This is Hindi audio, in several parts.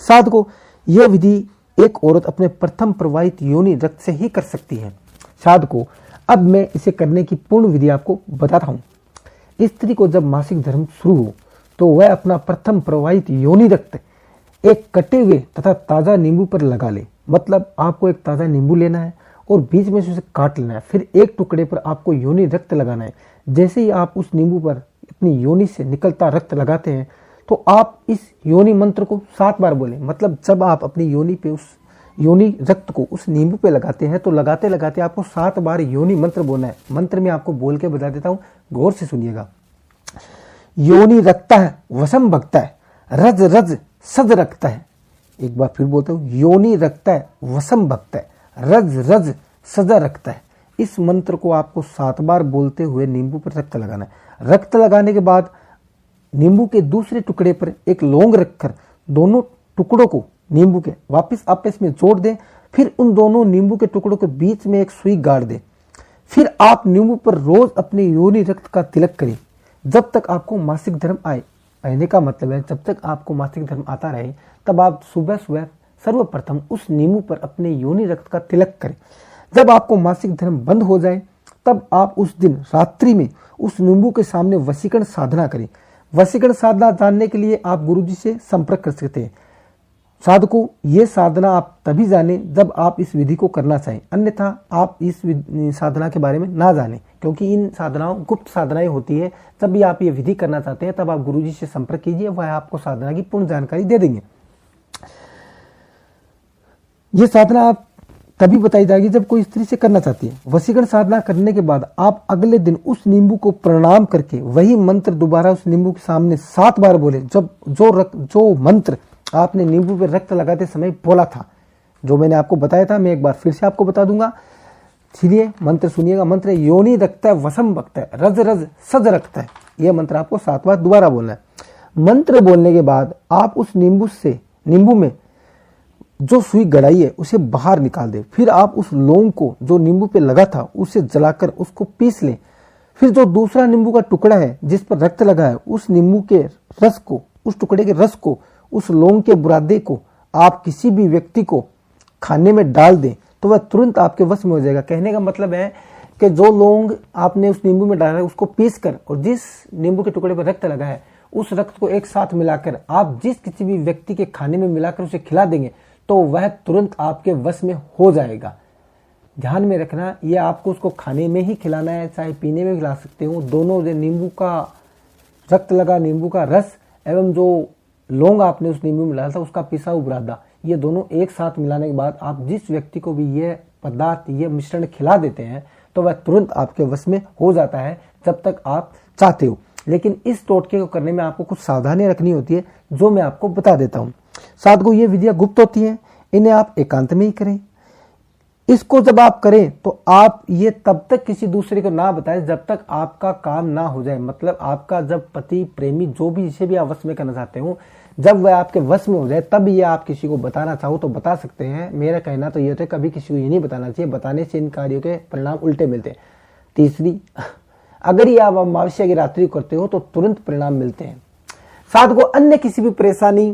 साधकों, यह विधि एक औरत अपने प्रथम प्रवाहित योनि रक्त से ही कर सकती है। साधकों, अब मैं इसे करने की पूर्ण विधि आपको बताता हूं। स्त्री को जब मासिक धर्म शुरू हो तो वह अपना प्रथम प्रवाहित योनि रक्त एक कटे हुए तथा ताजा नींबू पर लगा ले। मतलब आपको एक ताजा नींबू लेना है और बीच में से उसे काट लेना है, फिर एक टुकड़े पर आपको योनि रक्त लगाना है। जैसे ही आप उस नींबू पर अपनी योनि से निकलता रक्त लगाते हैं तो आप इस योनि मंत्र को 7 बार बोलें। मतलब जब आप अपनी योनि पे उस योनि रक्त को उस नींबू पे लगाते हैं तो लगाते लगाते आपको 7 बार योनि मंत्र बोलना है। मंत्र में आपको बोल के बता देता हूं, गौर से सुनिएगा। योनि रक्त है वशम भक्त है, रज रज सज रक्त है। एक बार फिर बोलता हूं, योनि रक्त है वशम भक्त है, रज रज सजा रक्त है। इस मंत्र को आपको 7 बार बोलते हुए नींबू पर रक्त लगाना है। रक्त लगाने के बाद नींबू के दूसरे टुकड़े पर एक लौंग रखकर दोनों टुकड़ों को नींबू के वापस आपस में जोड़ दें। फिर उन दोनों नींबू के टुकड़ों के बीच में एक सुई गाड़ दें। फिर आप नींबू पर रोज अपने योनि रक्त का तिलक करें जब तक आपको मासिक धर्म आए। कहने का मतलब है जब तक आपको मासिक धर्म आता रहे तब आप सुबह सुबह सर्वप्रथम उस नींबू पर अपने योनि रक्त का तिलक करें। जब आपको मासिक धर्म बंद हो जाए तब आप उस दिन रात्रि में उस नींबू के सामने वशीकरण साधना करें। वशीकरण साधना जानने के लिए आप गुरुजी से संपर्क कर सकते हैं। साधकों, ये साधना आप तभी जानें जब आप इस विधि को करना चाहें, अन्यथा आप इस साधना के बारे में ना जानें, क्योंकि इन साधनाओं गुप्त साधनाएं होती है। जब भी आप ये विधि करना चाहते हैं तब आप गुरुजी से संपर्क कीजिए, वह आपको साधना की पूर्ण जानकारी दे देंगे। ये साधना आप तभी बताई जाएगी जब कोई स्त्री से करना चाहती है। वशीकरण साधना करने के बाद आप अगले दिन उस नींबू को प्रणाम करके वही मंत्र दोबारा उस नींबू के सामने 7 बार बोले। जब जो मंत्र आपने नींबू पे रक्त लगाते समय बोला था, जो मैंने आपको बताया था, मैं एक बार फिर से आपको बता दूंगा। इसलिए मंत्र सुनिएगा। मंत्र योनि रक्त है वशम भक्त है, रज रज सज रक्त है। यह मंत्र आपको 7 बार दोबारा बोलना है। मंत्र बोलने के बाद आप उस नींबू में जो सुई गड़ाई है उसे बाहर निकाल दे। फिर आप उस लौंग को जो नींबू पे लगा था उसे जलाकर उसको पीस लें। फिर जो दूसरा नींबू का टुकड़ा है जिस पर रक्त लगा है उस नींबू के रस को, उस टुकड़े के रस को, उस लौंग के बुरादे को आप किसी भी व्यक्ति को खाने में डाल दें तो वह तुरंत आपके वश में हो जाएगा। कहने का मतलब है कि जो लौंग आपने उस नींबू में डाला है उसको पीस कर और जिस नींबू के टुकड़े पर रक्त लगा है उस रक्त को एक साथ मिलाकर आप जिस किसी भी व्यक्ति के खाने में मिलाकर उसे खिला देंगे तो वह तुरंत आपके वश में हो जाएगा। ध्यान में रखना, यह आपको उसको खाने में ही खिलाना है, चाहे पीने में खिला सकते हो। दोनों नींबू का रक्त लगा, नींबू का रस एवं जो लौंग आपने उस नींबू में डाला था उसका पिसा हुआ बुरादा, ये दोनों एक साथ मिलाने के बाद आप जिस व्यक्ति को भी यह पदार्थ, यह मिश्रण खिला देते हैं तो वह तुरंत आपके वश में हो जाता है जब तक आप चाहते हो। लेकिन इस टोटके को करने में आपको कुछ सावधानियां रखनी होती है जो मैं आपको बता देता हूं। साधकों, ये विधियां गुप्त होती हैं, इन्हें आप एकांत में ही करें। इसको जब आप करें तो आप ये तब तक किसी दूसरे को ना बताएं जब तक आपका काम ना हो जाए। मतलब आपका जब पति, प्रेमी, जो भी जिसे भी आप वश में करना चाहते हो, जब वह आपके वश में हो जाए तब ये आप किसी को बताना चाहो तो बता सकते हैं। मेरा कहना तो ये होता है कभी किसी को ये नहीं बताना चाहिए, बताने से इन कार्यों के परिणाम उल्टे मिलते हैं। तीसरी, अगर ये आप अमावस्या की रात्रि करते हो तो तुरंत परिणाम मिलते हैं। साधकों, अन्य किसी भी परेशानी,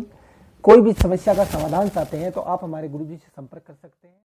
कोई भी समस्या का समाधान चाहते हैं तो आप हमारे गुरुजी से संपर्क कर सकते हैं।